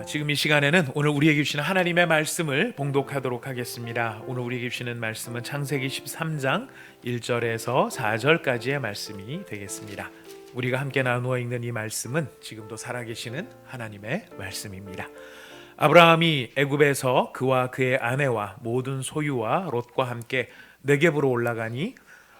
지금 이 시간에는 오늘 우리에게 주시는 하나님의 말씀을 봉독하도록 하겠습니다. 오늘 우리에게 주시는 말씀은 창세기 13장 1절에서 4절까지의 말씀이 되겠습니다. 우리가 함께 나누어 읽는 이 말씀은 지금도 살아계시는 하나님의 말씀입니다. 아브라함이 애굽에서 그와 그의 아내와 모든 소유와 롯과 함께 네겝으로 올라가니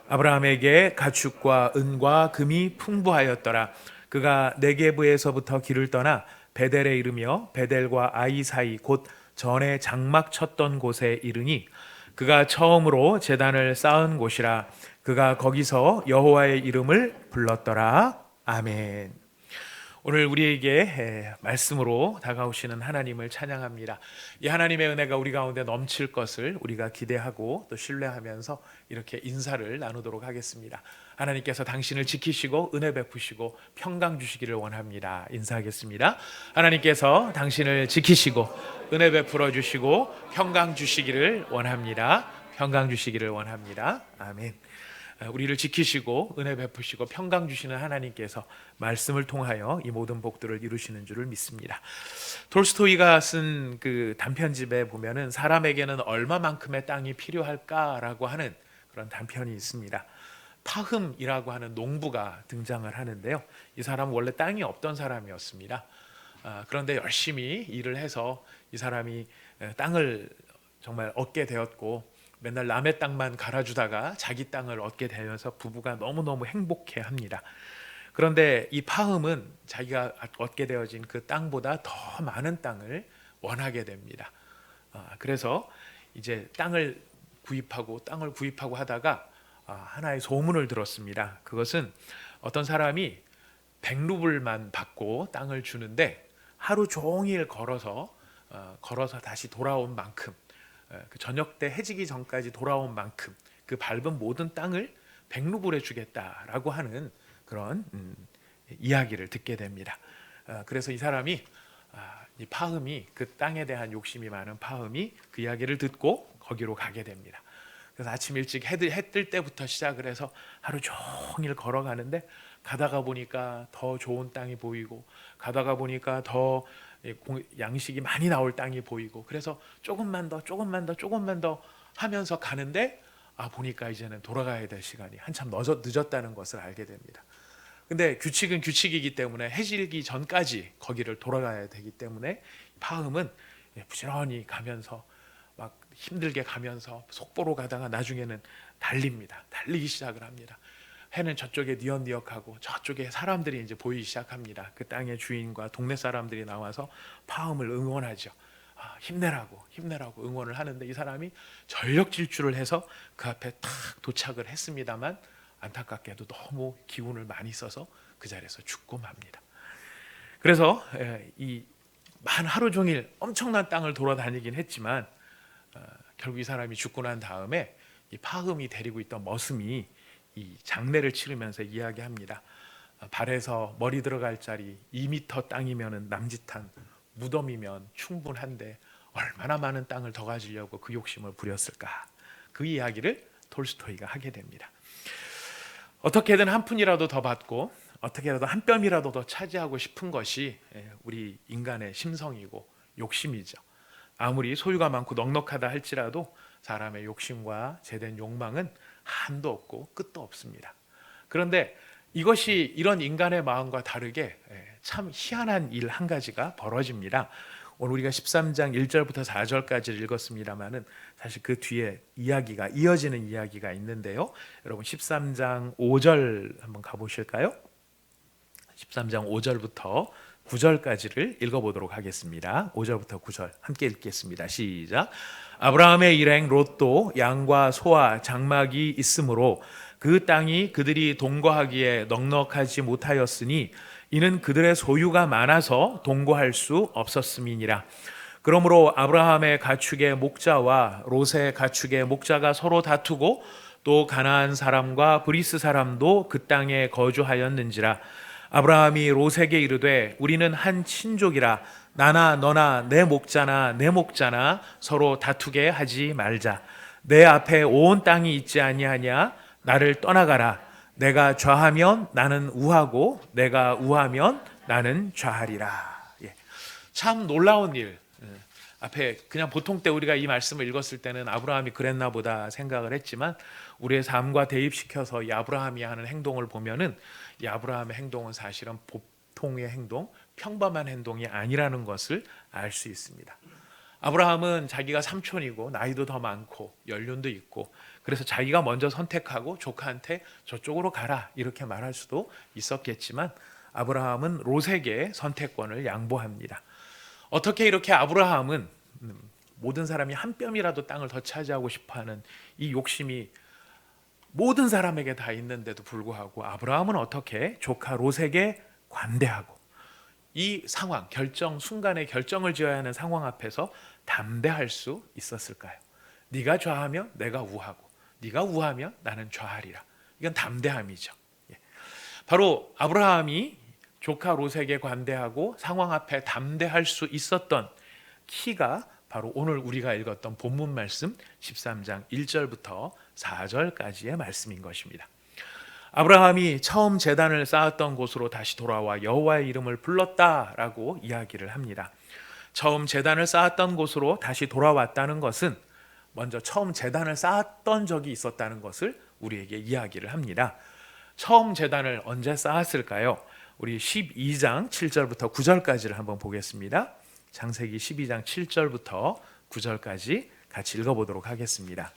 아브라함에게 가축과 은과 금이 풍부하였더라. 그가 네겝에서부터 길을 떠나 베델에 이르며 베델과 아이 사이 곧 전에 장막 쳤던 곳에 이르니 그가 처음으로 제단을 쌓은 곳이라. 그가 거기서 여호와의 이름을 불렀더라. 아멘. 오늘 우리에게 말씀으로 다가오시는 하나님을 찬양합니다. 이 하나님의 은혜가 우리 가운데 넘칠 것을 우리가 기대하고 또 신뢰하면서 이렇게 인사를 나누도록 하겠습니다. 하나님께서 당신을 지키시고 은혜 베푸시고 평강 주시기를 원합니다. 인사하겠습니다. 하나님께서 당신을 지키시고 은혜 베풀어 주시고 평강 주시기를 원합니다. 평강 주시기를 원합니다. 아멘. 우리를 지키시고 은혜 베푸시고 평강 주시는 하나님께서 말씀을 통하여 이 모든 복들을 이루시는 줄을 믿습니다. 톨스토이가 쓴 그 단편집에 보면은 사람에게는 얼마만큼의 땅이 필요할까라고 하는 그런 단편이 있습니다. 파흠이라고 하는 농부가 등장을 하는데요. 이 사람은 원래 땅이 없던 사람이었습니다. 그런데 열심히 일을 해서 이 사람이 땅을 정말 얻게 되었고 맨날 남의 땅만 갈아주다가 자기 땅을 얻게 되면서 부부가 너무너무 행복해합니다. 그런데 이 파흠은 자기가 얻게 되어진 그 땅보다 더 많은 땅을 원하게 됩니다. 그래서 이제 땅을 구입하고 하다가 하나의 소문을 들었습니다. 그것은 어떤 사람이 100루블만 받고 땅을 주는데 하루 종일 걸어서 다시 돌아온 만큼, 그 저녁 때 해지기 전까지 돌아온 만큼 그 밟은 모든 땅을 100루블에 주겠다라고 하는 그런 이야기를 듣게 됩니다. 그래서 이 사람이 이 파흠이, 그 땅에 대한 욕심이 많은 파흠이 그 이야기를 듣고 거기로 가게 됩니다. 그래서 아침 일찍 해 뜰 때부터 시작을 해서 하루 종일 걸어가는데 가다가 보니까 더 좋은 땅이 보이고 가다가 보니까 더 양식이 많이 나올 땅이 보이고 그래서 조금만 더 하면서 가는데 보니까 이제는 돌아가야 될 시간이 한참 늦었다는 것을 알게 됩니다. 근데 규칙은 규칙이기 때문에 해질기 전까지 거기를 돌아가야 되기 때문에 파흠은 부지런히 가면서 막 힘들게 가면서 속보로 가다가 나중에는 달리기 시작을 합니다. 해는 저쪽에 뉘엿뉘엿하고 저쪽에 사람들이 이제 보이기 시작합니다. 그 땅의 주인과 동네 사람들이 나와서 파흠을 응원하죠. 힘내라고 응원을 하는데 이 사람이 전력 질주를 해서 그 앞에 탁 도착을 했습니다만 안타깝게도 너무 기운을 많이 써서 그 자리에서 죽고 맙니다. 그래서 하루 종일 엄청난 땅을 돌아다니긴 했지만 결국 이 사람이 죽고 난 다음에 이 파흠이 데리고 있던 머슴이 이 장례를 치르면서 이야기합니다. 발에서 머리 들어갈 자리 2m 땅이면 남짓한 무덤이면 충분한데 얼마나 많은 땅을 더 가지려고 그 욕심을 부렸을까. 그 이야기를 톨스토이가 하게 됩니다. 어떻게든 한 푼이라도 더 받고 어떻게라도 한 뼘이라도 더 차지하고 싶은 것이 우리 인간의 심성이고 욕심이죠. 아무리 소유가 많고 넉넉하다 할지라도 사람의 욕심과 제된 욕망은 한도 없고 끝도 없습니다. 그런데 이것이 이런 인간의 마음과 다르게 참 희한한 일 한 가지가 벌어집니다. 오늘 우리가 13장 1절부터 4절까지를 읽었습니다만은 사실 그 뒤에 이어지는 이야기가 있는데요. 여러분 13장 5절 한번 가보실까요? 13장 5절부터 9절까지를 읽어보도록 하겠습니다. 5절부터 9절 함께 읽겠습니다. 시작. 아브라함의 일행 롯도 양과 소와 장막이 있으므로 그 땅이 그들이 동거하기에 넉넉하지 못하였으니 이는 그들의 소유가 많아서 동거할 수 없었음이니라. 그러므로 아브라함의 가축의 목자와 롯의 가축의 목자가 서로 다투고 또 가나안 사람과 브리스 사람도 그 땅에 거주하였는지라. 아브라함이 롯에게 이르되 우리는 한 친족이라 나나 너나 내 목자나 서로 다투게 하지 말자. 내 앞에 온 땅이 있지 아니하냐. 나를 떠나가라. 내가 좌하면 나는 우하고 내가 우하면 나는 좌하리라. 참 놀라운 일. 앞에 그냥 보통 때 우리가 이 말씀을 읽었을 때는 아브라함이 그랬나 보다 생각을 했지만 우리의 삶과 대입시켜서 이 아브라함이 하는 행동을 보면은 이 아브라함의 행동은 사실은 보통의 행동, 평범한 행동이 아니라는 것을 알 수 있습니다. 아브라함은 자기가 삼촌이고 나이도 더 많고 연륜도 있고 그래서 자기가 먼저 선택하고 조카한테 저쪽으로 가라 이렇게 말할 수도 있었겠지만 아브라함은 롯에게 선택권을 양보합니다. 어떻게 이렇게 아브라함은 모든 사람이 한 뼘이라도 땅을 더 차지하고 싶어하는 이 욕심이 모든 사람에게 다 있는데도 불구하고 아브라함은 어떻게 조카 롯에게 관대하고 이 상황, 순간에 결정을 지어야 하는 상황 앞에서 담대할 수 있었을까요? 네가 좌하면 내가 우하고 네가 우하면 나는 좌하리라. 이건 담대함이죠. 바로 아브라함이 조카 롯에게 관대하고 상황 앞에 담대할 수 있었던 키가 바로 오늘 우리가 읽었던 본문 말씀 13장 1절부터 4절까지의 말씀인 것입니다. 아브라함이 처음 제단을 쌓았던 곳으로 다시 돌아와 여호와의 이름을 불렀다라고 이야기를 합니다. 처음 제단을 쌓았던 곳으로 다시 돌아왔다는 것은 먼저 처음 제단을 쌓았던 적이 있었다는 것을 우리에게 이야기를 합니다. 처음 제단을 언제 쌓았을까요? 우리 12장 7절부터 9절까지를 한번 보겠습니다. 창세기 12장 7절부터 9절까지 같이 읽어보도록 하겠습니다.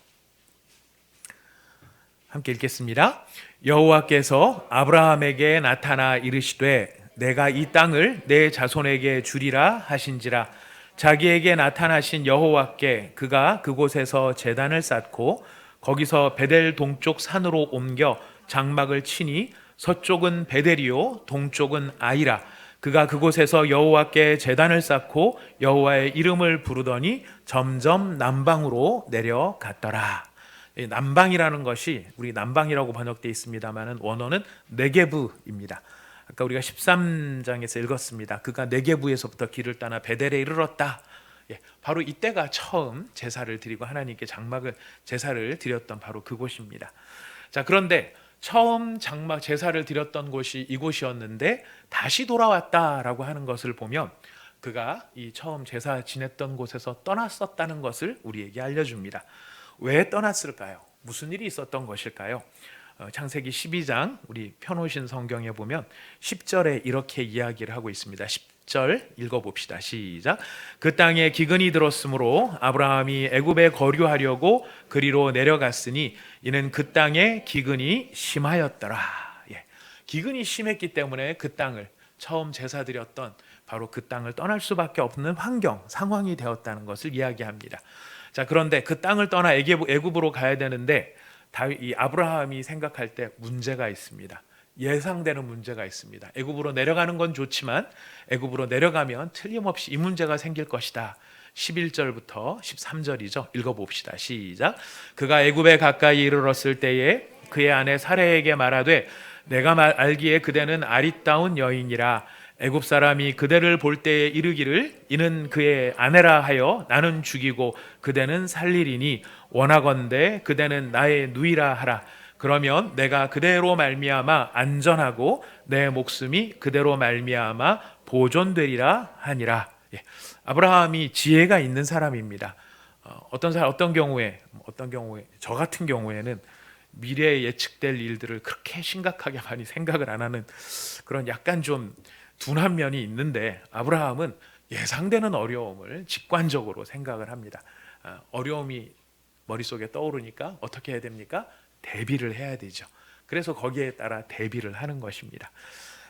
함께 읽겠습니다. 여호와께서 아브라함에게 나타나 이르시되 내가 이 땅을 내 자손에게 주리라 하신지라. 자기에게 나타나신 여호와께 그가 그곳에서 제단을 쌓고 거기서 베델 동쪽 산으로 옮겨 장막을 치니 서쪽은 베델이요 동쪽은 아이라. 그가 그곳에서 여호와께 제단을 쌓고 여호와의 이름을 부르더니 점점 남방으로 내려갔더라. 남방이라는 것이 우리 남방이라고 번역되어 있습니다만 원어는 네게브입니다. 아까 우리가 13장에서 읽었습니다. 그가 네게브에서부터 길을 떠나 베델에 이르렀다. 바로 이때가 처음 제사를 드리고 하나님께 장막을 제사를 드렸던 바로 그곳입니다. 자, 그런데 처음 장막 제사를 드렸던 곳이 이곳이었는데 다시 돌아왔다라고 하는 것을 보면 그가 이 처음 제사 지냈던 곳에서 떠났었다는 것을 우리에게 알려줍니다. 왜 떠났을까요? 무슨 일이 있었던 것일까요? 창세기 12장 우리 펴놓으신 성경에 보면 10절에 이렇게 이야기를 하고 있습니다. 10절 읽어봅시다. 시작. 그 땅에 기근이 들었으므로 아브라함이 애굽에 거류하려고 그리로 내려갔으니 이는 그 땅에 기근이 심하였더라. 기근이 심했기 때문에 그 땅을 처음 제사 드렸던 바로 그 땅을 떠날 수밖에 없는 상황이 되었다는 것을 이야기합니다. 자, 그런데 그 땅을 떠나 애굽으로 가야 되는데 이 아브라함이 생각할 때 문제가 있습니다. 예상되는 문제가 있습니다. 애굽으로 내려가는 건 좋지만 애굽으로 내려가면 틀림없이 이 문제가 생길 것이다. 11절부터 13절이죠. 읽어봅시다. 시작. 그가 애굽에 가까이 이르렀을 때에 그의 아내 사레에게 말하되 내가 알기에 그대는 아리따운 여인이라. 애굽 사람이 그대를 볼 때에 이르기를 이는 그의 아내라 하여 나는 죽이고 그대는 살리리니 원하건대 그대는 나의 누이라 하라. 그러면 내가 그대로 말미암아 안전하고 내 목숨이 그대로 말미암아 보존되리라 하니라. 아브라함이 지혜가 있는 사람입니다. 어떤 경우에 저 같은 경우에는 미래에 예측될 일들을 그렇게 심각하게 많이 생각을 안 하는 그런 약간 좀 둔한 면이 있는데 아브라함은 예상되는 어려움을 직관적으로 생각을 합니다. 어려움이 머릿속에 떠오르니까 어떻게 해야 됩니까? 대비를 해야 되죠. 그래서 거기에 따라 대비를 하는 것입니다.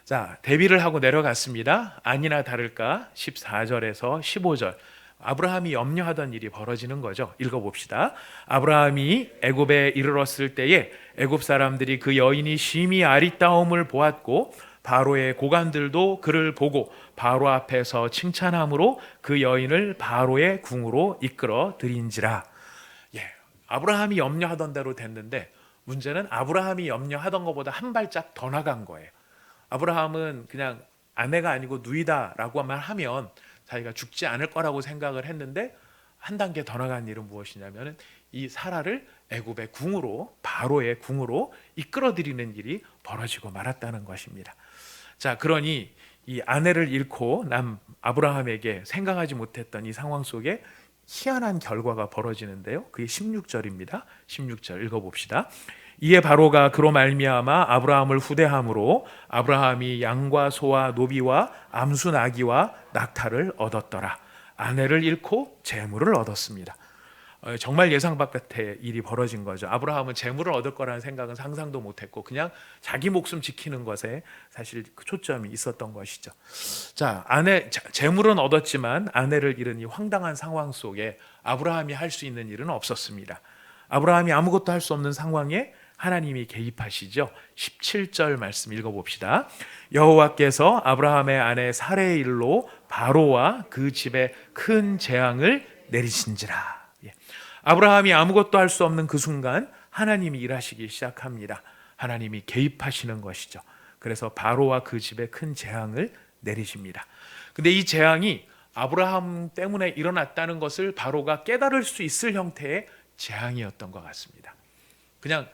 자, 대비를 하고 내려갔습니다. 아니나 다를까 14절에서 15절 아브라함이 염려하던 일이 벌어지는 거죠. 읽어봅시다. 아브라함이 애굽에 이르렀을 때에 애굽 사람들이 그 여인이 심히 아리따움을 보았고 바로의 고관들도 그를 보고 바로 앞에서 칭찬함으로 그 여인을 바로의 궁으로 이끌어 들인지라. 아브라함이 염려하던 대로 됐는데 문제는 아브라함이 염려하던 것보다 한 발짝 더 나간 거예요. 아브라함은 그냥 아내가 아니고 누이다라고만 하면 자기가 죽지 않을 거라고 생각을 했는데 한 단계 더 나간 일은 무엇이냐면 이 사라를 애굽의 궁으로 바로의 궁으로 이끌어들이는 일이 벌어지고 말았다는 것입니다. 자, 그러니 이 아내를 잃고 난 아브라함에게 생각하지 못했던 이 상황 속에 희한한 결과가 벌어지는데요. 그게 16절입니다. 16절 읽어봅시다. 이에 바로가 그로 말미암아 아브라함을 후대함으로 아브라함이 양과 소와 노비와 암수 나귀와 낙타를 얻었더라. 아내를 잃고 재물을 얻었습니다. 정말 예상 바깥의 일이 벌어진 거죠. 아브라함은 재물을 얻을 거라는 생각은 상상도 못했고 그냥 자기 목숨 지키는 것에 사실 그 초점이 있었던 것이죠. 자, 재물은 얻었지만 아내를 잃은 이 황당한 상황 속에 아브라함이 할 수 있는 일은 없었습니다. 아브라함이 아무것도 할 수 없는 상황에 하나님이 개입하시죠. 17절 말씀 읽어봅시다. 여호와께서 아브라함의 아내 사레의 일로 바로와 그 집에 큰 재앙을 내리신지라. 아브라함이 아무것도 할 수 없는 그 순간 하나님이 일하시기 시작합니다. 하나님이 개입하시는 것이죠. 그래서 바로와 그 집에 큰 재앙을 내리십니다. 근데 이 재앙이 아브라함 때문에 일어났다는 것을 바로가 깨달을 수 있을 형태의 재앙이었던 것 같습니다. 그냥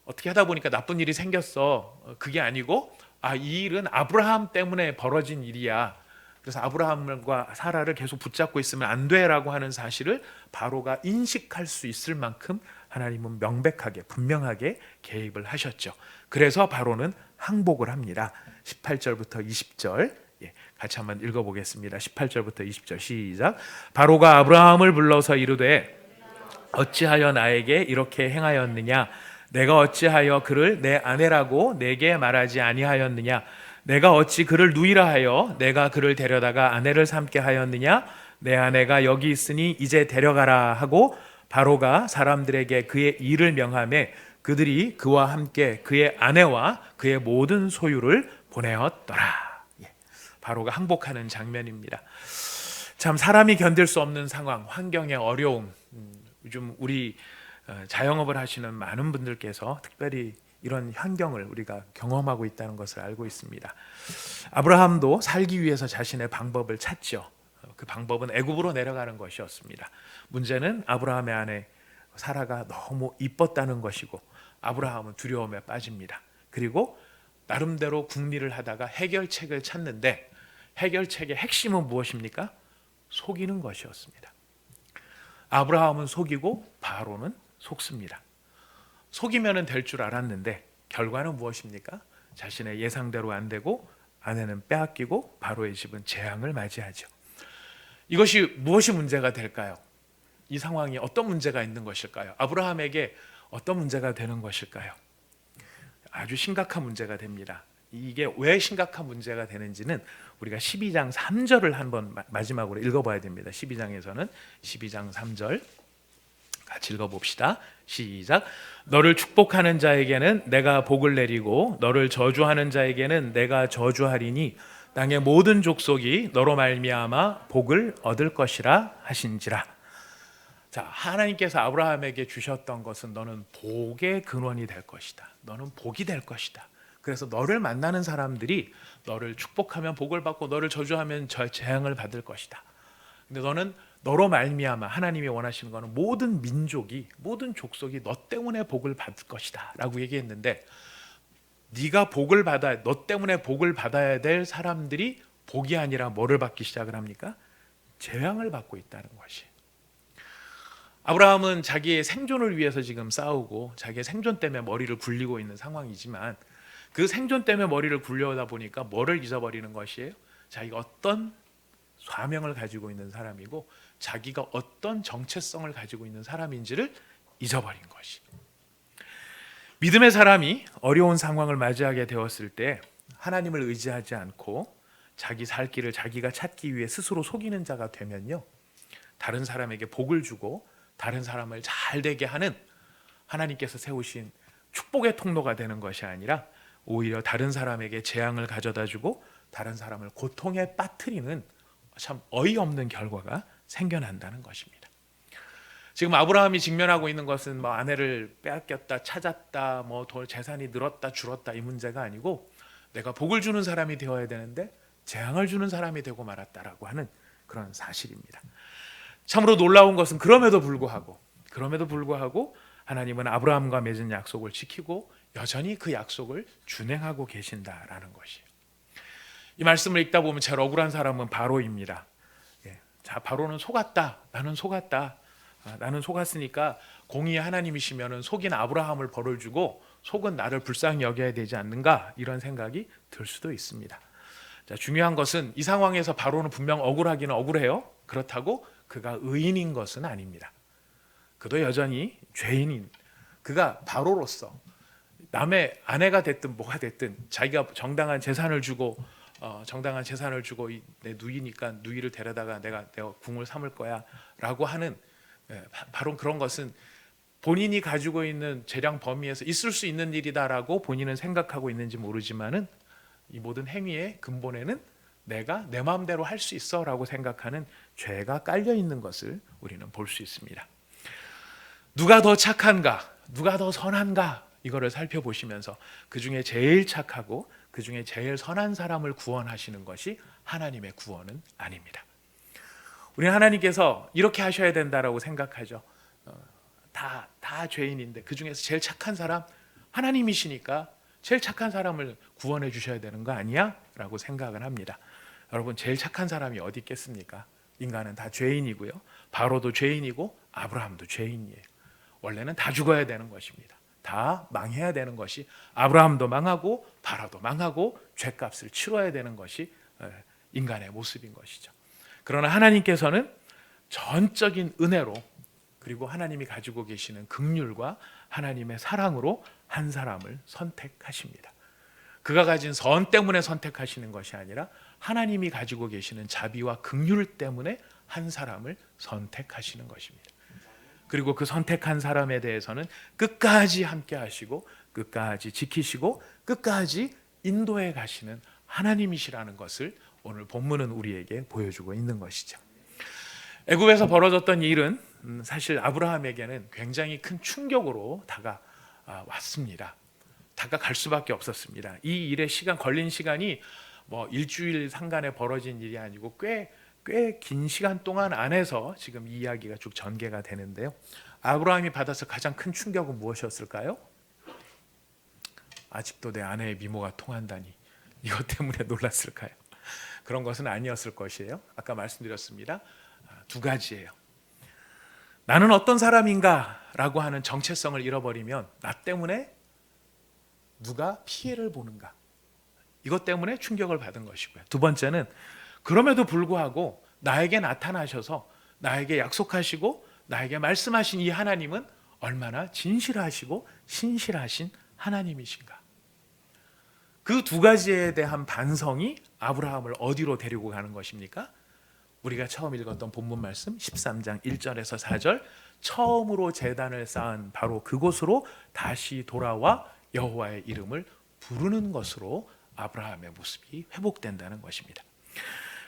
어떻게 하다 보니까 나쁜 일이 생겼어. 그게 아니고 이 일은 아브라함 때문에 벌어진 일이야. 그래서 아브라함과 사라를 계속 붙잡고 있으면 안 돼라고 하는 사실을 바로가 인식할 수 있을 만큼 하나님은 명백하게 분명하게 개입을 하셨죠. 그래서 바로는 항복을 합니다. 18절부터 20절 같이 한번 읽어보겠습니다. 18절부터 20절 시작. 바로가 아브라함을 불러서 이르되 어찌하여 나에게 이렇게 행하였느냐? 내가 어찌하여 그를 내 아내라고 내게 말하지 아니하였느냐? 내가 어찌 그를 누이라 하여 내가 그를 데려다가 아내를 삼게 하였느냐? 내 아내가 여기 있으니 이제 데려가라 하고 바로가 사람들에게 그의 일을 명하매 그들이 그와 함께 그의 아내와 그의 모든 소유를 보내었더라. 바로가 항복하는 장면입니다. 참 사람이 견딜 수 없는 상황, 환경의 어려움, 요즘 우리 자영업을 하시는 많은 분들께서 특별히 이런 환경을 우리가 경험하고 있다는 것을 알고 있습니다. 아브라함도 살기 위해서 자신의 방법을 찾죠. 그 방법은 애굽으로 내려가는 것이었습니다. 문제는 아브라함의 아내 사라가 너무 이뻤다는 것이고 아브라함은 두려움에 빠집니다. 그리고 나름대로 궁리를 하다가 해결책을 찾는데 해결책의 핵심은 무엇입니까? 속이는 것이었습니다. 아브라함은 속이고 바로는 속습니다. 속이면 될 줄 알았는데 결과는 무엇입니까? 자신의 예상대로 안 되고 아내는 빼앗기고 바로의 집은 재앙을 맞이하죠. 이것이 무엇이 문제가 될까요? 이 상황이 어떤 문제가 있는 것일까요? 아브라함에게 어떤 문제가 되는 것일까요? 아주 심각한 문제가 됩니다. 이게 왜 심각한 문제가 되는지는 우리가 12장 3절을 한번 마지막으로 읽어봐야 됩니다. 12장에서는 12장 3절 같이 읽어봅시다. 시작. 너를 축복하는 자에게는 내가 복을 내리고 너를 저주하는 자에게는 내가 저주하리니 땅의 모든 족속이 너로 말미암아 복을 얻을 것이라 하신지라. 자, 하나님께서 아브라함에게 주셨던 것은 너는 복의 근원이 될 것이다. 너는 복이 될 것이다. 그래서 너를 만나는 사람들이 너를 축복하면 복을 받고 너를 저주하면 재앙을 받을 것이다. 근데 너는 너로 말미암아 하나님이 원하시는 것은 모든 민족이 모든 족속이 너 때문에 복을 받을 것이다 라고 얘기했는데 네가 복을 받아 너 때문에 복을 받아야 될 사람들이 복이 아니라 뭐를 받기 시작을 합니까? 재앙을 받고 있다는 것이. 아브라함은 자기의 생존을 위해서 지금 싸우고 자기의 생존 때문에 머리를 굴리고 있는 상황이지만 그 생존 때문에 머리를 굴려다 보니까 뭐를 잊어버리는 것이에요? 자기가 어떤 사명을 가지고 있는 사람이고 자기가 어떤 정체성을 가지고 있는 사람인지를 잊어버린 것이. 믿음의 사람이 어려운 상황을 맞이하게 되었을 때 하나님을 의지하지 않고 자기 살 길을 자기가 찾기 위해 스스로 속이는 자가 되면요, 다른 사람에게 복을 주고 다른 사람을 잘 되게 하는 하나님께서 세우신 축복의 통로가 되는 것이 아니라 오히려 다른 사람에게 재앙을 가져다 주고 다른 사람을 고통에 빠뜨리는 참 어이없는 결과가 생겨난다는 것입니다. 지금 아브라함이 직면하고 있는 것은 뭐 아내를 빼앗겼다, 찾았다, 뭐 재산이 늘었다, 줄었다 이 문제가 아니고 내가 복을 주는 사람이 되어야 되는데 재앙을 주는 사람이 되고 말았다라고 하는 그런 사실입니다. 참으로 놀라운 것은 그럼에도 불구하고 하나님은 아브라함과 맺은 약속을 지키고 여전히 그 약속을 준행하고 계신다라는 것이에요. 이 말씀을 읽다 보면 제일 억울한 사람은 바로입니다. 자, 바로는 속았다. 나는 속았다. 나는 속았으니까 공의의 하나님이시면은 속인 아브라함을 벌을 주고 속은 나를 불쌍히 여겨야 되지 않는가, 이런 생각이 들 수도 있습니다. 자, 중요한 것은 이 상황에서 바로는 분명 억울하기는 억울해요. 그렇다고 그가 의인인 것은 아닙니다. 그도 여전히 죄인인, 그가 바로로서 남의 아내가 됐든 뭐가 됐든 자기가 정당한 재산을 주고 내 누이니까 누이를 데려다가 내가 궁을 삼을 거야라고 하는, 바로 그런 것은 본인이 가지고 있는 재량 범위에서 있을 수 있는 일이다라고 본인은 생각하고 있는지 모르지만은 이 모든 행위의 근본에는 내가 내 마음대로 할 수 있어라고 생각하는 죄가 깔려 있는 것을 우리는 볼 수 있습니다. 누가 더 착한가, 누가 더 선한가, 이거를 살펴보시면서 그 중에 제일 착하고 그 중에 제일 선한 사람을 구원하시는 것이 하나님의 구원은 아닙니다. 우리는 하나님께서 이렇게 하셔야 된다라고 생각하죠. 다 죄인인데 그 중에서 제일 착한 사람 하나님이시니까 제일 착한 사람을 구원해 주셔야 되는 거 아니야? 라고 생각을 합니다. 여러분, 제일 착한 사람이 어디 있겠습니까? 인간은 다 죄인이고요. 바로도 죄인이고 아브라함도 죄인이에요. 원래는 다 죽어야 되는 것입니다. 다 망해야 되는 것이, 아브라함도 망하고 바로도 망하고 죄값을 치러야 되는 것이 인간의 모습인 것이죠. 그러나 하나님께서는 전적인 은혜로, 그리고 하나님이 가지고 계시는 긍휼과 하나님의 사랑으로 한 사람을 선택하십니다. 그가 가진 선 때문에 선택하시는 것이 아니라 하나님이 가지고 계시는 자비와 긍휼 때문에 한 사람을 선택하시는 것입니다. 그리고 그 선택한 사람에 대해서는 끝까지 함께 하시고 끝까지 지키시고 끝까지 인도해 가시는 하나님이시라는 것을 오늘 본문은 우리에게 보여주고 있는 것이죠. 애굽에서 벌어졌던 일은 사실 아브라함에게는 굉장히 큰 충격으로 다가왔습니다. 다가갈 수밖에 없었습니다. 이 일에 걸린 시간이 뭐 일주일 상간에 벌어진 일이 아니고 꽤 긴 시간 동안 안에서 지금 이 이야기가 쭉 전개가 되는데요. 아브라함이 받아서 가장 큰 충격은 무엇이었을까요? 아직도 내 아내의 미모가 통한다니, 이것 때문에 놀랐을까요? 그런 것은 아니었을 것이에요. 아까 말씀드렸습니다. 두 가지예요. 나는 어떤 사람인가 라고 하는 정체성을 잃어버리면 나 때문에 누가 피해를 보는가, 이것 때문에 충격을 받은 것이고요. 두 번째는 그럼에도 불구하고 나에게 나타나셔서 나에게 약속하시고 나에게 말씀하신 이 하나님은 얼마나 진실하시고 신실하신 하나님이신가. 그 두 가지에 대한 반성이 아브라함을 어디로 데리고 가는 것입니까? 우리가 처음 읽었던 본문 말씀 13장 1절에서 4절, 처음으로 제단을 쌓은 바로 그곳으로 다시 돌아와 여호와의 이름을 부르는 것으로 아브라함의 모습이 회복된다는 것입니다.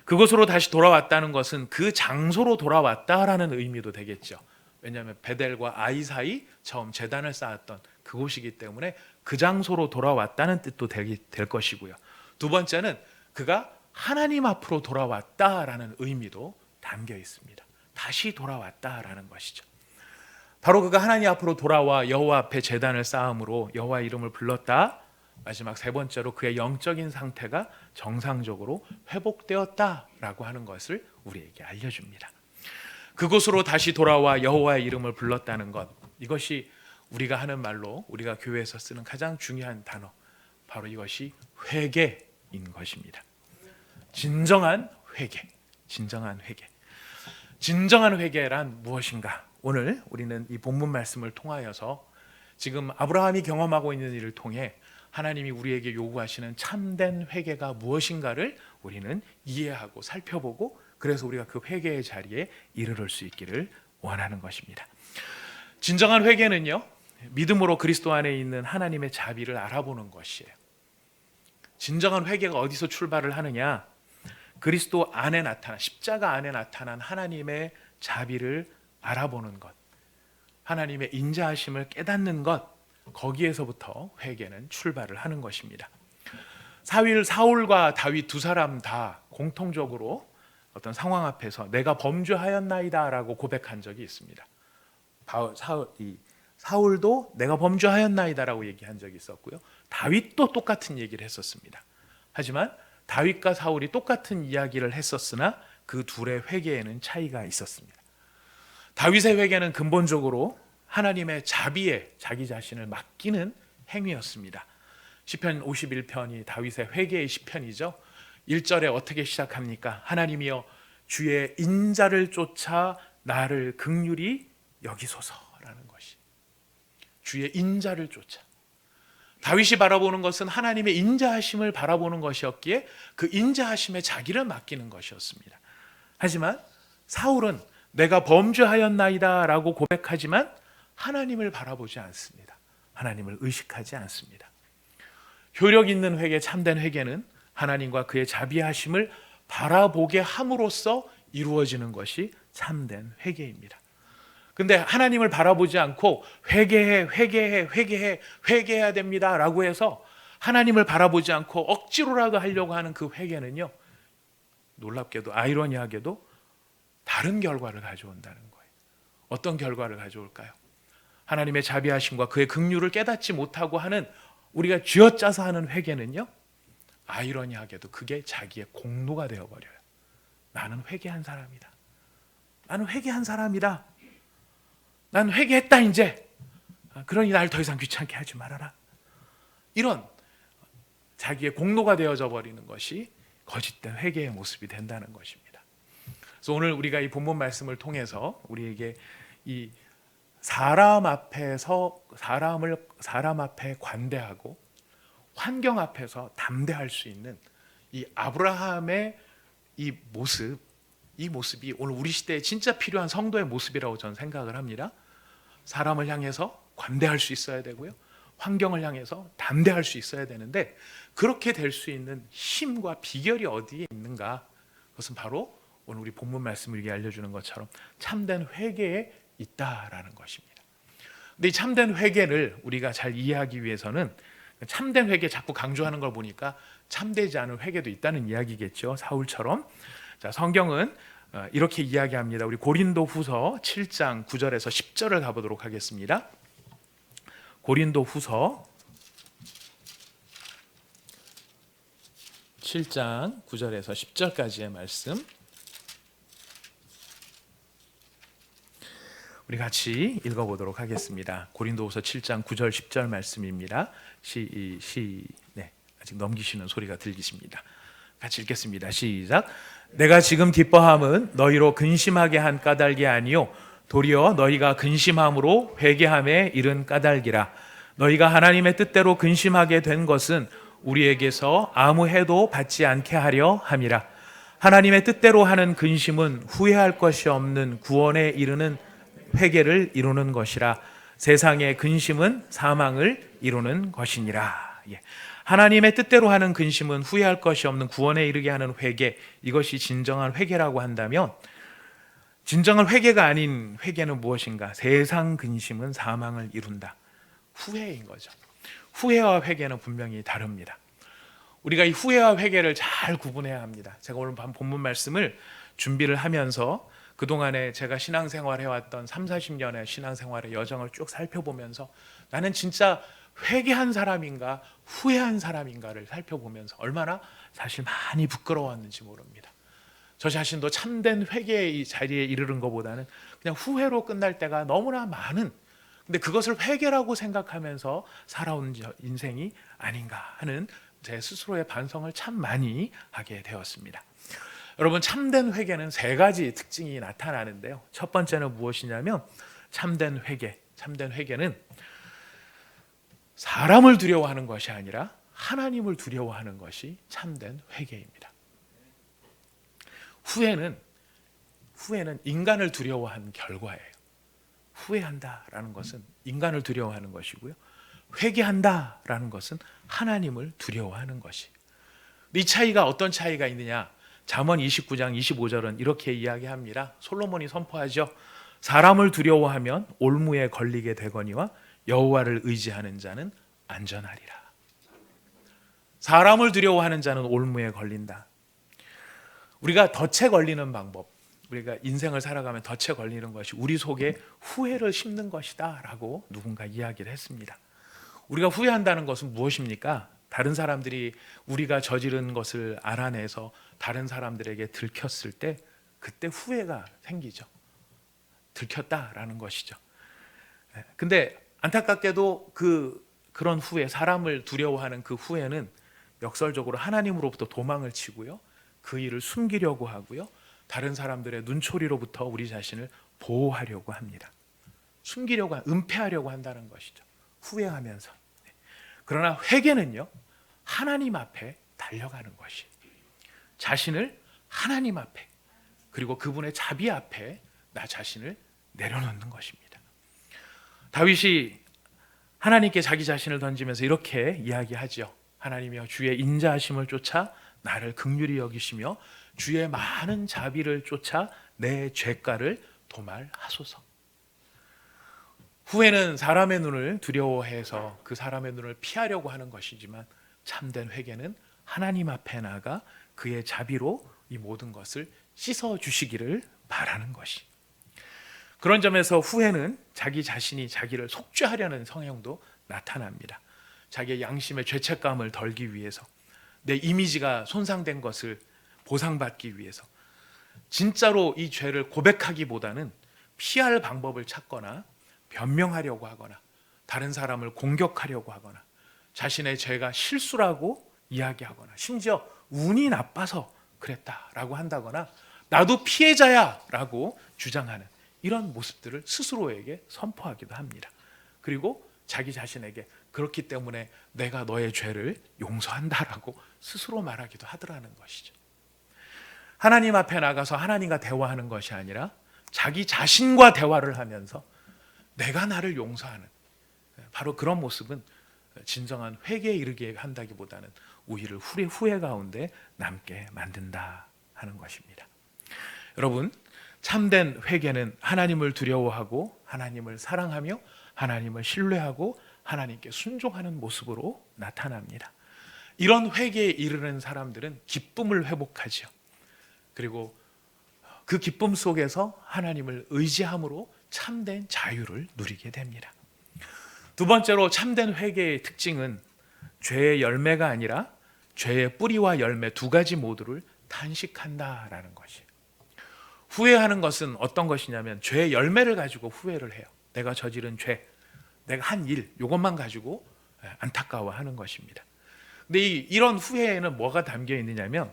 그곳으로 다시 돌아왔다는 것은 그 장소로 돌아왔다라는 의미도 되겠죠. 왜냐하면 베델과 아이 사이 처음 제단을 쌓았던 그곳이기 때문에 그 장소로 돌아왔다는 뜻도 될 것이고요. 두 번째는 그가 하나님 앞으로 돌아왔다라는 의미도 담겨 있습니다. 다시 돌아왔다라는 것이죠. 바로 그가 하나님 앞으로 돌아와 여호와 앞에 제단을 쌓음으로 여호와 이름을 불렀다. 마지막 세 번째로 그의 영적인 상태가 정상적으로 회복되었다라고 하는 것을 우리에게 알려줍니다. 그곳으로 다시 돌아와 여호와의 이름을 불렀다는 것, 이것이 우리가 하는 말로 우리가 교회에서 쓰는 가장 중요한 단어, 바로 이것이 회개인 것입니다. 진정한 회개, 진정한 회개. 진정한 회개란 무엇인가? 오늘 우리는 이 본문 말씀을 통하여서 지금 아브라함이 경험하고 있는 일을 통해 하나님이 우리에게 요구하시는 참된 회개가 무엇인가를 우리는 이해하고 살펴보고, 그래서 우리가 그 회개의 자리에 이르를 수 있기를 원하는 것입니다. 진정한 회개는요, 믿음으로 그리스도 안에 있는 하나님의 자비를 알아보는 것이에요. 진정한 회개가 어디서 출발을 하느냐? 그리스도 안에 나타난, 십자가 안에 나타난 하나님의 자비를 알아보는 것, 하나님의 인자하심을 깨닫는 것, 거기에서부터 회개는 출발을 하는 것입니다. 사울과 다윗 두 사람 다 공통적으로 어떤 상황 앞에서 내가 범죄하였나이다라고 고백한 적이 있습니다. 사울도 내가 범죄하였나이다라고 얘기한 적이 있었고요. 다윗도 똑같은 얘기를 했었습니다. 하지만 다윗과 사울이 똑같은 이야기를 했었으나 그 둘의 회개에는 차이가 있었습니다. 다윗의 회개는 근본적으로 하나님의 자비에 자기 자신을 맡기는 행위였습니다. 시편 51편이 다윗의 회개의 시편이죠. 1절에 어떻게 시작합니까? 하나님이여 주의 인자를 쫓아 나를 긍휼히 여기소서라는 것이, 주의 인자를 쫓아. 다윗이 바라보는 것은 하나님의 인자하심을 바라보는 것이었기에 그 인자하심에 자기를 맡기는 것이었습니다. 하지만 사울은 내가 범죄하였나이다 라고 고백하지만 하나님을 바라보지 않습니다. 하나님을 의식하지 않습니다. 효력 있는 회개, 참된 회개는 하나님과 그의 자비하심을 바라보게 함으로써 이루어지는 것이 참된 회개입니다. 근데 하나님을 바라보지 않고 회개해야 됩니다 라고 해서 하나님을 바라보지 않고 억지로라도 하려고 하는 그 회개는요, 놀랍게도 아이러니하게도 다른 결과를 가져온다는 거예요. 어떤 결과를 가져올까요? 하나님의 자비하심과 그의 긍휼을 깨닫지 못하고 하는, 우리가 쥐어짜서 하는 회개는요, 아이러니하게도 그게 자기의 공로가 되어버려요. 나는 회개한 사람이다. 나는 회개한 사람이다. 난 회개했다 이제. 그러니 날 더 이상 귀찮게 하지 말아라. 이런 자기의 공로가 되어져 버리는 것이 거짓된 회개의 모습이 된다는 것입니다. 그래서 오늘 우리가 이 본문 말씀을 통해서 우리에게 이 사람 앞에서 사람 앞에 관대하고 환경 앞에서 담대할 수 있는 이 아브라함의 이 모습이 오늘 우리 시대에 진짜 필요한 성도의 모습이라고 저는 생각을 합니다. 사람을 향해서 관대할 수 있어야 되고요, 환경을 향해서 담대할 수 있어야 되는데, 그렇게 될 수 있는 힘과 비결이 어디에 있는가? 그것은 바로 오늘 우리 본문 말씀을 알려주는 것처럼 참된 회개에 있다라는 것입니다. 근데 이 참된 회개를 우리가 잘 이해하기 위해서는, 참된 회개 자꾸 강조하는 걸 보니까 참되지 않은 회개도 있다는 이야기겠죠. 사울처럼. 자, 성경은 이렇게 이야기합니다. 우리 고린도후서 7장 9절에서 10절을 가보도록 하겠습니다. 고린도후서 7장 9절에서 10절까지의 말씀, 우리 같이 읽어보도록 하겠습니다. 고린도후서 7장 9절 10절 말씀입니다. 아직 넘기시는 소리가 들리십니다. 같이 읽겠습니다. 시작. 내가 지금 기뻐함은 너희로 근심하게 한 까닭이 아니요 도리어 너희가 근심함으로 회개함에 이른 까닭이라. 너희가 하나님의 뜻대로 근심하게 된 것은 우리에게서 아무 해도 받지 않게 하려 함이라. 하나님의 뜻대로 하는 근심은 후회할 것이 없는 구원에 이르는 회개를 이루는 것이라. 세상의 근심은 사망을 이루는 것이니라. 하나님의 뜻대로 하는 근심은 후회할 것이 없는 구원에 이르게 하는 회개, 이것이 진정한 회개라고 한다면, 진정한 회개가 아닌 회개는 무엇인가? 세상 근심은 사망을 이룬다. 후회인 거죠. 후회와 회개는 분명히 다릅니다. 우리가 이 후회와 회개를 잘 구분해야 합니다. 제가 오늘 본문 말씀을 준비를 하면서 그동안에 제가 신앙생활 해왔던 30-40년의 신앙생활의 여정을 쭉 살펴보면서 나는 진짜 회개한 사람인가 후회한 사람인가를 살펴보면서 얼마나 사실 많이 부끄러웠는지 모릅니다. 저 자신도 참된 회개의 자리에 이르는 것보다는 그냥 후회로 끝날 때가 너무나 많은, 근데 그것을 회개라고 생각하면서 살아온 인생이 아닌가 하는 제 스스로의 반성을 참 많이 하게 되었습니다. 여러분, 참된 회개는 세 가지 특징이 나타나는데요. 첫 번째는 무엇이냐면, 참된 회개는 사람을 두려워하는 것이 아니라 하나님을 두려워하는 것이 참된 회개입니다. 후회는 인간을 두려워한 결과예요. 후회한다라는 것은 인간을 두려워하는 것이고요, 회개한다라는 것은 하나님을 두려워하는 것이. 이 차이가 어떤 차이가 있느냐? 잠언 29장 25절은 이렇게 이야기합니다. 솔로몬이 선포하죠. 사람을 두려워하면 올무에 걸리게 되거니와 여호와를 의지하는 자는 안전하리라. 사람을 두려워하는 자는 올무에 걸린다. 우리가 덫에 걸리는 방법, 우리가 인생을 살아가면 덫에 걸리는 것이 우리 속에 후회를 심는 것이다 라고 누군가 이야기를 했습니다. 우리가 후회한다는 것은 무엇입니까? 다른 사람들이 우리가 저지른 것을 알아내서 다른 사람들에게 들켰을 때 그때 후회가 생기죠. 들켰다라는 것이죠. 근데 안타깝게도 그런 후회, 사람을 두려워하는 그 후회는 역설적으로 하나님으로부터 도망을 치고요, 그 일을 숨기려고 하고요, 다른 사람들의 눈초리로부터 우리 자신을 보호하려고 합니다. 숨기려고, 은폐하려고 한다는 것이죠. 후회하면서. 그러나 회개는요, 하나님 앞에 달려가는 것이, 자신을 하나님 앞에, 그리고 그분의 자비 앞에 나 자신을 내려놓는 것입니다. 다윗이 하나님께 자기 자신을 던지면서 이렇게 이야기하죠. 하나님이여, 주의 인자하심을 쫓아 나를 긍휼히 여기시며 주의 많은 자비를 쫓아 내 죄가를 도말하소서. 후회는 사람의 눈을 두려워해서 그 사람의 눈을 피하려고 하는 것이지만, 참된 회개는 하나님 앞에 나가 그의 자비로 이 모든 것을 씻어 주시기를 바라는 것이. 그런 점에서 후회는 자기 자신이 자기를 속죄하려는 성향도 나타납니다. 자기의 양심의 죄책감을 덜기 위해서, 내 이미지가 손상된 것을 보상받기 위해서 진짜로 이 죄를 고백하기보다는 피할 방법을 찾거나 변명하려고 하거나 다른 사람을 공격하려고 하거나 자신의 죄가 실수라고 이야기하거나 심지어 운이 나빠서 그랬다라고 한다거나 나도 피해자야 라고 주장하는 이런 모습들을 스스로에게 선포하기도 합니다. 그리고 자기 자신에게 그렇기 때문에 내가 너의 죄를 용서한다라고 스스로 말하기도 하더라는 것이죠. 하나님 앞에 나가서 하나님과 대화하는 것이 아니라 자기 자신과 대화를 하면서 내가 나를 용서하는, 바로 그런 모습은 진정한 회개에 이르게 한다기보다는 오히려 후회 가운데 남게 만든다 하는 것입니다. 여러분, 참된 회개는 하나님을 두려워하고 하나님을 사랑하며 하나님을 신뢰하고 하나님께 순종하는 모습으로 나타납니다. 이런 회개에 이르는 사람들은 기쁨을 회복하죠. 그리고 그 기쁨 속에서 하나님을 의지함으로 참된 자유를 누리게 됩니다. 두 번째로 참된 회개의 특징은 죄의 열매가 아니라 죄의 뿌리와 열매 두 가지 모두를 탄식한다라는 것이에요. 후회하는 것은 어떤 것이냐면 죄의 열매를 가지고 후회를 해요. 내가 저지른 죄, 내가 한 일, 이것만 가지고 안타까워하는 것입니다. 근데 이런 후회에는 뭐가 담겨 있느냐면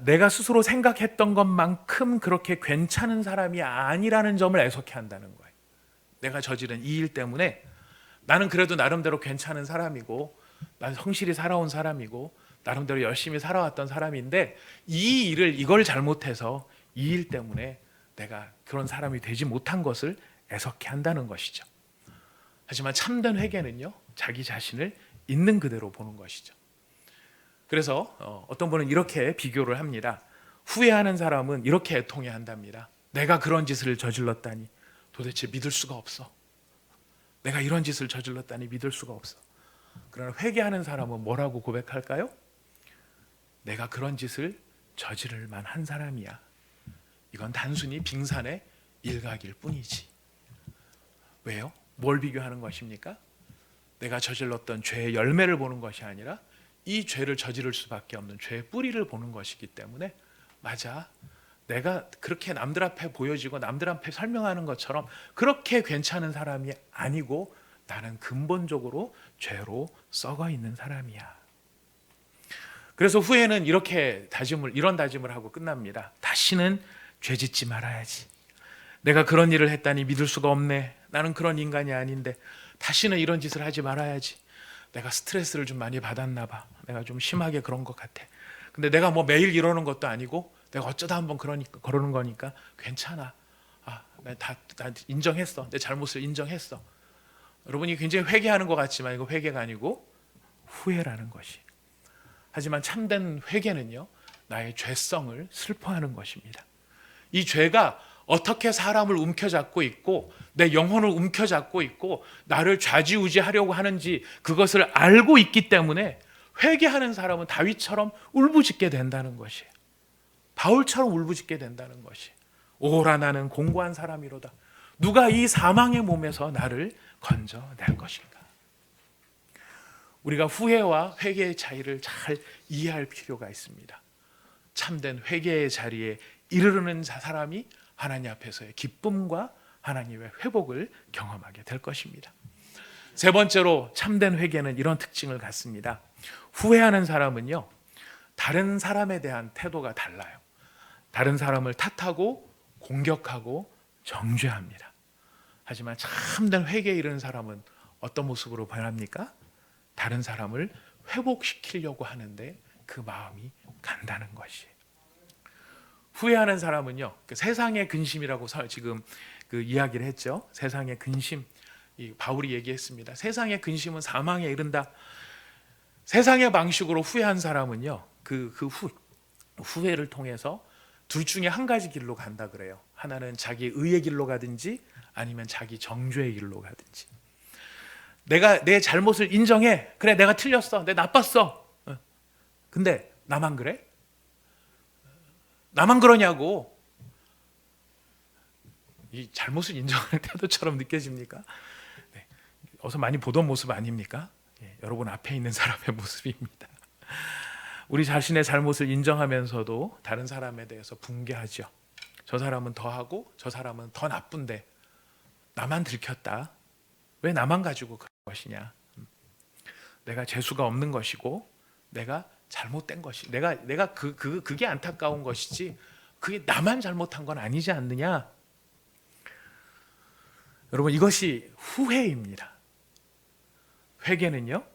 내가 스스로 생각했던 것만큼 그렇게 괜찮은 사람이 아니라는 점을 애석해 한다는 거예요. 내가 저지른 이 일 때문에 나는 그래도 나름대로 괜찮은 사람이고 난 성실히 살아온 사람이고 나름대로 열심히 살아왔던 사람인데 이걸 잘못해서 이 일 때문에 내가 그런 사람이 되지 못한 것을 애석해 한다는 것이죠. 하지만 참된 회개는요, 자기 자신을 있는 그대로 보는 것이죠. 그래서 어떤 분은 이렇게 비교를 합니다. 후회하는 사람은 이렇게 애통해 한답니다. 내가 그런 짓을 저질렀다니 도대체 믿을 수가 없어. 내가 이런 짓을 저질렀다니 믿을 수가 없어. 그러나 회개하는 사람은 뭐라고 고백할까요? 내가 그런 짓을 저지를 만한 사람이야. 이건 단순히 빙산의 일각일 뿐이지. 왜요? 뭘 비교하는 것입니까? 내가 저질렀던 죄의 열매를 보는 것이 아니라 이 죄를 저지를 수밖에 없는 죄의 뿌리를 보는 것이기 때문에, 맞아, 내가 그렇게 남들 앞에 보여지고 남들 앞에 설명하는 것처럼 그렇게 괜찮은 사람이 아니고 나는 근본적으로 죄로 썩어 있는 사람이야. 그래서 후회는 이런 다짐을 하고 끝납니다. 다시는 죄 짓지 말아야지. 내가 그런 일을 했다니 믿을 수가 없네. 나는 그런 인간이 아닌데 다시는 이런 짓을 하지 말아야지. 내가 스트레스를 좀 많이 받았나 봐. 내가 좀 심하게 그런 것 같아. 근데 내가 뭐 매일 이러는 것도 아니고 내가 어쩌다 한번 그러는 거니까 괜찮아. 나 인정했어. 내 잘못을 인정했어. 여러분이 굉장히 회개하는 것 같지만 이거 회개가 아니고 후회라는 것이. 하지만 참된 회개는요, 나의 죄성을 슬퍼하는 것입니다. 이 죄가 어떻게 사람을 움켜잡고 있고 내 영혼을 움켜잡고 있고 나를 좌지우지하려고 하는지 그것을 알고 있기 때문에 회개하는 사람은 다윗처럼 울부짖게 된다는 것이에요. 바울처럼 울부짖게 된다는 것이. 오라 나는 공고한 사람이로다. 누가 이 사망의 몸에서 나를 건져낼 것인가. 우리가 후회와 회개의 차이를 잘 이해할 필요가 있습니다. 참된 회개의 자리에 이르르는 사람이 하나님 앞에서의 기쁨과 하나님의 회복을 경험하게 될 것입니다. 세 번째로 참된 회개는 이런 특징을 갖습니다. 후회하는 사람은요, 다른 사람에 대한 태도가 달라요. 다른 사람을 탓하고 공격하고 정죄합니다. 하지만 참된 회개에 이르는 사람은 어떤 모습으로 변합니까? 다른 사람을 회복시키려고 하는데 그 마음이 간다는 것이에요. 후회하는 사람은요, 세상의 근심이라고 지금 그 이야기를 했죠. 세상의 근심, 바울이 얘기했습니다. 세상의 근심은 사망에 이른다. 세상의 방식으로 후회한 사람은요, 후회를 통해서 둘 중에 한 가지 길로 간다 그래요. 하나는 자기 의의 길로 가든지 아니면 자기 정죄의 길로 가든지. 내가 내 잘못을 인정해. 그래, 내가 틀렸어. 내가 나빴어. 근데 나만 그래? 나만 그러냐고. 이 잘못을 인정하는 태도처럼 느껴집니까? 네. 어서 많이 보던 모습 아닙니까? 여러분 앞에 있는 사람의 모습입니다. 우리 자신의 잘못을 인정하면서도 다른 사람에 대해서 분개하죠. 저 사람은 더 하고 저 사람은 더 나쁜데 나만 들켰다. 왜 나만 가지고 그런 것이냐? 내가 재수가 없는 것이고 내가 잘못된 것이 내가 그게 안타까운 것이지 그게 나만 잘못한 건 아니지 않느냐? 여러분 이것이 후회입니다. 회개는요,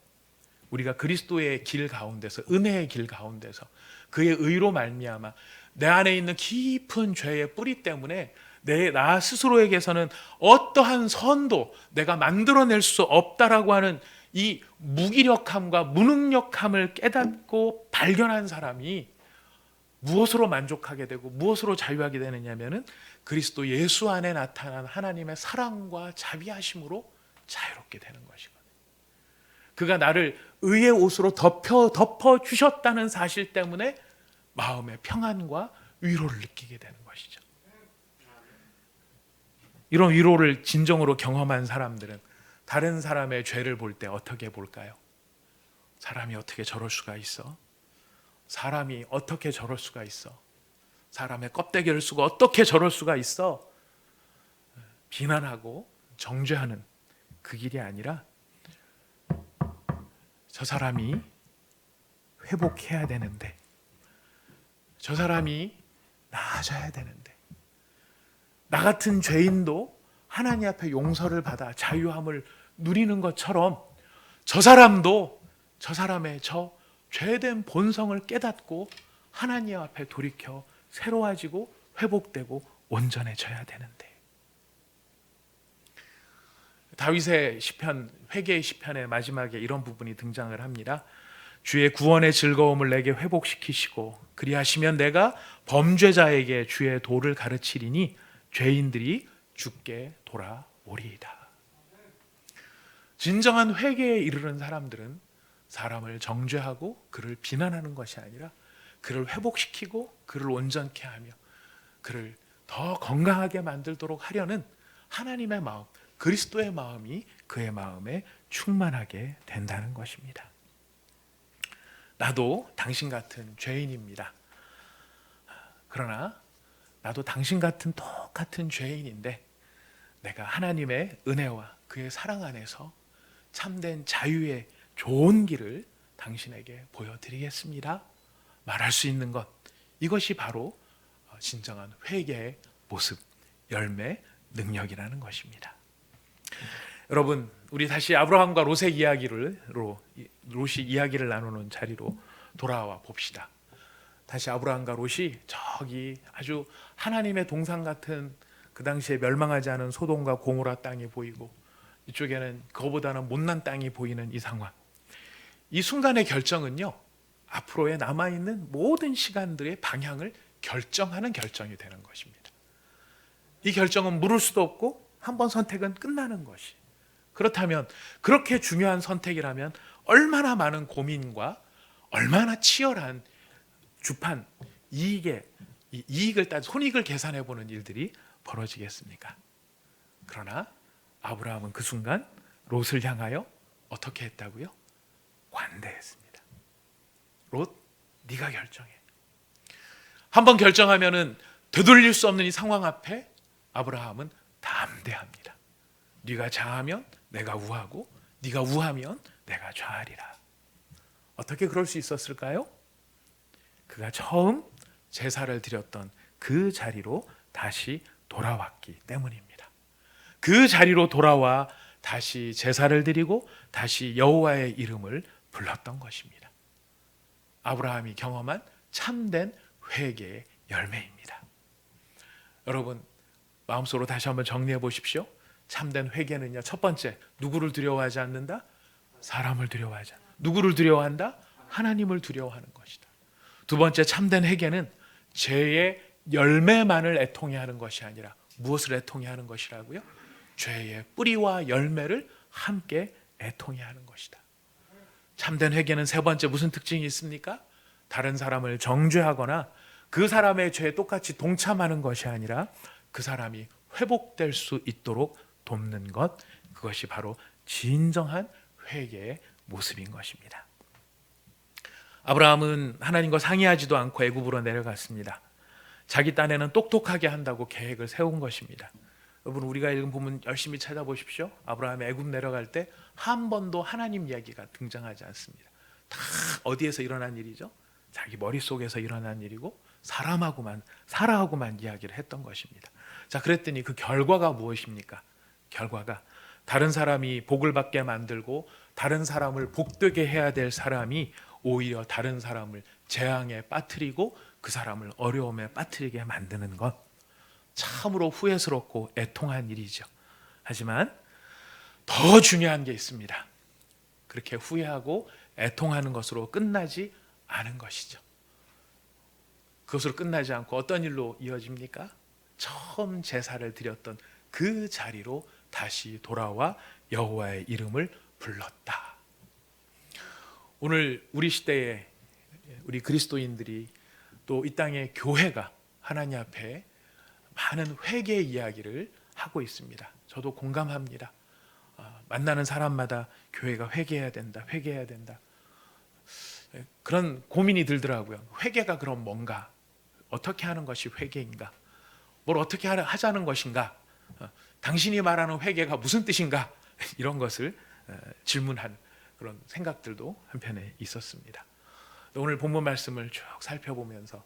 우리가 그리스도의 길 가운데서, 은혜의 길 가운데서 그의 의로 말미암아 내 안에 있는 깊은 죄의 뿌리 때문에 나 스스로에게서는 어떠한 선도 내가 만들어낼 수 없다라고 하는 이 무기력함과 무능력함을 깨닫고 발견한 사람이 무엇으로 만족하게 되고 무엇으로 자유하게 되느냐면은 그리스도 예수 안에 나타난 하나님의 사랑과 자비하심으로 자유롭게 되는 것이거든요. 그가 나를 의의 옷으로 덮어 주셨다는 사실 때문에 마음의 평안과 위로를 느끼게 되는 것이죠. 이런 위로를 진정으로 경험한 사람들은 다른 사람의 죄를 볼 때 어떻게 볼까요? 사람이 어떻게 저럴 수가 있어? 사람이 어떻게 저럴 수가 있어? 사람의 껍데기를 쓰고 어떻게 저럴 수가 있어? 비난하고 정죄하는 그 길이 아니라 저 사람이 회복해야 되는데, 저 사람이 나아져야 되는데, 나 같은 죄인도 하나님 앞에 용서를 받아 자유함을 누리는 것처럼 저 사람도 저 사람의 저 죄된 본성을 깨닫고 하나님 앞에 돌이켜 새로워지고 회복되고 온전해져야 되는데, 다윗의 시편, 회개의 시편의 마지막에 이런 부분이 등장을 합니다. 주의 구원의 즐거움을 내게 회복시키시고 그리하시면 내가 범죄자에게 주의 도를 가르치리니 죄인들이 주께 돌아오리이다. 진정한 회개에 이르는 사람들은 사람을 정죄하고 그를 비난하는 것이 아니라 그를 회복시키고 그를 온전케 하며 그를 더 건강하게 만들도록 하려는 하나님의 마음, 그리스도의 마음이 그의 마음에 충만하게 된다는 것입니다. 나도 당신 같은 죄인입니다. 그러나 나도 당신 같은 똑같은 죄인인데 내가 하나님의 은혜와 그의 사랑 안에서 참된 자유의 좋은 길을 당신에게 보여드리겠습니다. 말할 수 있는 것, 이것이 바로 진정한 회개의 모습, 열매, 능력이라는 것입니다. 여러분, 우리 다시 아브라함과 롯의 롯이 이야기를 나누는 자리로 돌아와 봅시다. 다시 아브라함과 롯이 저기 아주 하나님의 동상 같은 그 당시에 멸망하지 않은 소돔과 고모라 땅이 보이고 이쪽에는 그거보다는 못난 땅이 보이는 이 상황. 이 순간의 결정은요, 앞으로의 남아있는 모든 시간들의 방향을 결정하는 결정이 되는 것입니다. 이 결정은 물을 수도 없고 한 번 선택은 끝나는 것이. 그렇다면 그렇게 중요한 선택이라면 얼마나 많은 고민과 얼마나 치열한 주판, 이익을 따져 손익을 계산해 보는 일들이 벌어지겠습니까? 그러나 아브라함은 그 순간 롯을 향하여 어떻게 했다고요? 관대했습니다. 롯, 네가 결정해. 한번 결정하면은 되돌릴 수 없는 이 상황 앞에 아브라함은 담대합니다. 네가 좌하면 내가 우하고 네가 우하면 내가 좌하리라. 어떻게 그럴 수 있었을까요? 그가 처음 제사를 드렸던 그 자리로 다시 돌아왔기 때문입니다. 그 자리로 돌아와 다시 제사를 드리고 다시 여호와의 이름을 불렀던 것입니다. 아브라함이 경험한 참된 회개의 열매입니다. 여러분, 마음속으로 다시 한번 정리해 보십시오. 참된 회개는요, 첫 번째, 누구를 두려워하지 않는다? 사람을 두려워하지 않는다. 누구를 두려워한다? 하나님을 두려워하는 것이다. 두 번째, 참된 회개는 죄의 열매만을 애통해 하는 것이 아니라 무엇을 애통해 하는 것이라고요? 죄의 뿌리와 열매를 함께 애통해 하는 것이다. 참된 회개는 세 번째 무슨 특징이 있습니까? 다른 사람을 정죄하거나 그 사람의 죄에 똑같이 동참하는 것이 아니라 그 사람이 회복될 수 있도록 돕는 것, 그것이 바로 진정한 회개의 모습인 것입니다. 아브라함은 하나님과 상의하지도 않고 애굽으로 내려갔습니다. 자기 딴에는 똑똑하게 한다고 계획을 세운 것입니다. 여러분, 우리가 읽은 본문 열심히 찾아보십시오. 아브라함이 애굽 내려갈 때 한 번도 하나님 이야기가 등장하지 않습니다. 다 어디에서 일어난 일이죠? 자기 머릿속에서 일어난 일이고 사라하고만 이야기를 했던 것입니다. 자, 그랬더니 그 결과가 무엇입니까? 결과가 다른 사람이 복을 받게 만들고 다른 사람을 복되게 해야 될 사람이 오히려 다른 사람을 재앙에 빠뜨리고 그 사람을 어려움에 빠뜨리게 만드는 것, 참으로 후회스럽고 애통한 일이죠. 하지만 더 중요한 게 있습니다. 그렇게 후회하고 애통하는 것으로 끝나지 않은 것이죠. 그것으로 끝나지 않고 어떤 일로 이어집니까? 처음 제사를 드렸던 그 자리로 다시 돌아와 여호와의 이름을 불렀다. 오늘 우리 시대에 우리 그리스도인들이 또 이 땅의 교회가 하나님 앞에 많은 회개의 이야기를 하고 있습니다. 저도 공감합니다. 만나는 사람마다 교회가 회개해야 된다, 회개해야 된다. 그런 고민이 들더라고요. 회개가 그럼 뭔가? 어떻게 하는 것이 회개인가? 뭘 어떻게 하자는 것인가? 당신이 말하는 회개가 무슨 뜻인가? 이런 것을 질문한 그런 생각들도 한편에 있었습니다. 오늘 본문 말씀을 쭉 살펴보면서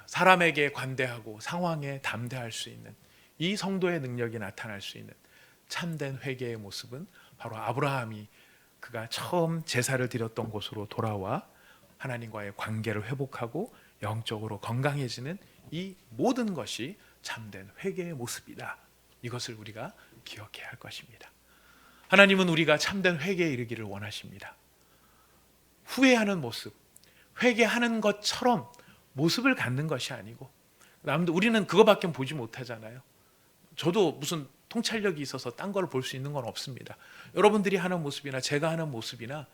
사람에게 관대하고 상황에 담대할 수 있는 이 성도의 능력이 나타날 수 있는 참된 회개의 모습은 바로 아브라함이 그가 처음 제사를 드렸던 곳으로 돌아와 하나님과의 관계를 회복하고 영적으로 건강해지는 이 모든 것이 참된 회개의 모습이다. 이것을 우리가 기억해야 할 것입니다. 하나님은 우리가 참된 회개에 이르기를 원하십니다. 후회하는 모습, 회개하는 것처럼 모습을 갖는 것이 아니고, 우리는 그거밖에 보지 못하잖아요. 저도 무슨 통찰력이 있어서 딴 걸 볼 수 있는 건 없습니다. 여러분들이 하는 모습이나 제가 하는 모습이나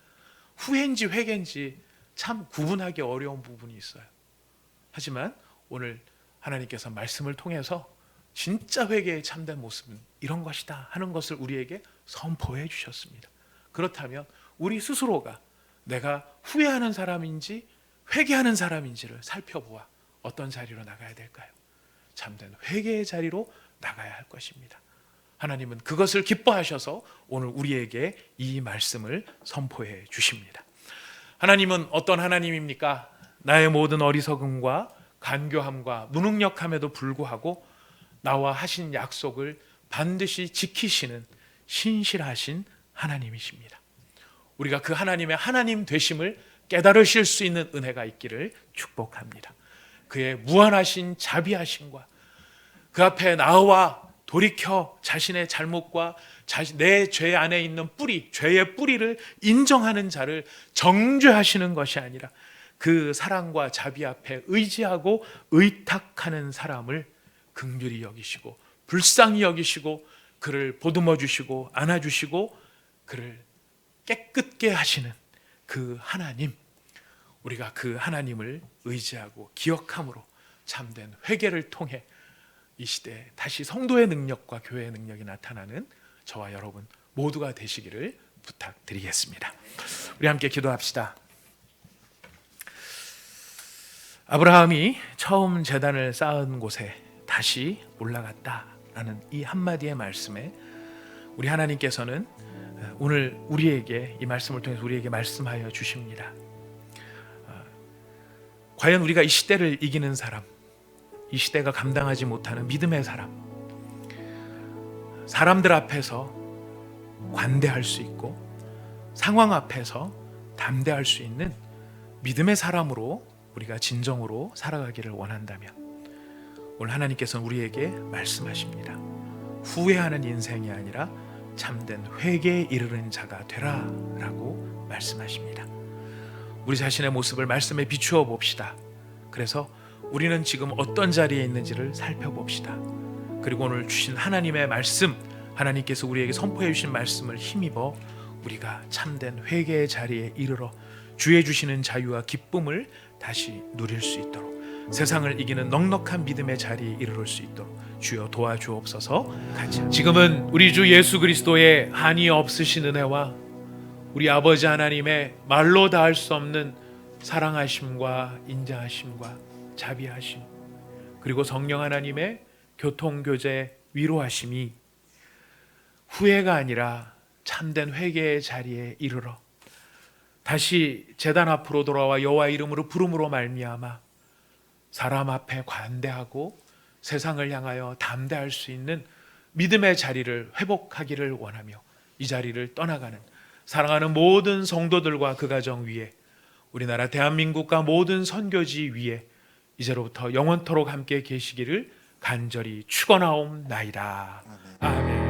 후회인지 회개인지 참 구분하기 어려운 부분이 있어요. 하지만 오늘 하나님께서 말씀을 통해서 진짜 회개의 참된 모습은 이런 것이다 하는 것을 우리에게 선포해 주셨습니다. 그렇다면 우리 스스로가 내가 후회하는 사람인지 회개하는 사람인지를 살펴보아 어떤 자리로 나가야 될까요? 참된 회개의 자리로 나가야 할 것입니다. 하나님은 그것을 기뻐하셔서 오늘 우리에게 이 말씀을 선포해 주십니다. 하나님은 어떤 하나님입니까? 나의 모든 어리석음과 간교함과 무능력함에도 불구하고 나와 하신 약속을 반드시 지키시는 신실하신 하나님이십니다. 우리가 그 하나님의 하나님 되심을 깨달으실 수 있는 은혜가 있기를 축복합니다. 그의 무한하신 자비하심과 그 앞에 나와 돌이켜 자신의 잘못과 내 죄 안에 있는 뿌리, 죄의 뿌리를 인정하는 자를 정죄하시는 것이 아니라 그 사랑과 자비 앞에 의지하고 의탁하는 사람을 긍휼히 여기시고 불쌍히 여기시고 그를 보듬어 주시고 안아 주시고 그를 깨끗게 하시는 그 하나님, 우리가 그 하나님을 의지하고 기억함으로 참된 회개를 통해 이 시대에 다시 성도의 능력과 교회의 능력이 나타나는 저와 여러분 모두가 되시기를 부탁드리겠습니다. 우리 함께 기도합시다. 아브라함이 처음 제단을 쌓은 곳에 다시 올라갔다라는 이 한마디의 말씀에 우리 하나님께서는 오늘 우리에게 이 말씀을 통해서 우리에게 말씀하여 주십니다. 과연 우리가 이 시대를 이기는 사람, 이 시대가 감당하지 못하는 믿음의 사람, 사람들 앞에서 관대할 수 있고 상황 앞에서 담대할 수 있는 믿음의 사람으로 우리가 진정으로 살아가기를 원한다면 오늘 하나님께서는 우리에게 말씀하십니다. 후회하는 인생이 아니라 참된 회개에 이르는 자가 되라 라고 말씀하십니다. 우리 자신의 모습을 말씀에 비추어 봅시다. 그래서 우리는 지금 어떤 자리에 있는지를 살펴봅시다. 그리고 오늘 주신 하나님의 말씀, 하나님께서 우리에게 선포해 주신 말씀을 힘입어 우리가 참된 회개의 자리에 이르러 주의 주시는 자유와 기쁨을 다시 누릴 수 있도록, 세상을 이기는 넉넉한 믿음의 자리에 이르를 수 있도록 주여 도와주옵소서. 같이 지금은 우리 주 예수 그리스도의 한이 없으신 은혜와 우리 아버지 하나님의 말로 다할 수 없는 사랑하심과 인자하심과 자비하심, 그리고 성령 하나님의 교통교제 위로하심이 후회가 아니라 참된 회개의 자리에 이르러 다시 제단 앞으로 돌아와 여호와 이름으로 부름으로 말미암아 사람 앞에 관대하고 세상을 향하여 담대할 수 있는 믿음의 자리를 회복하기를 원하며 이 자리를 떠나가는 사랑하는 모든 성도들과 그 가정 위에, 우리나라 대한민국과 모든 선교지 위에 이제로부터 영원토록 함께 계시기를 간절히 축원하옵나이다. 아멘.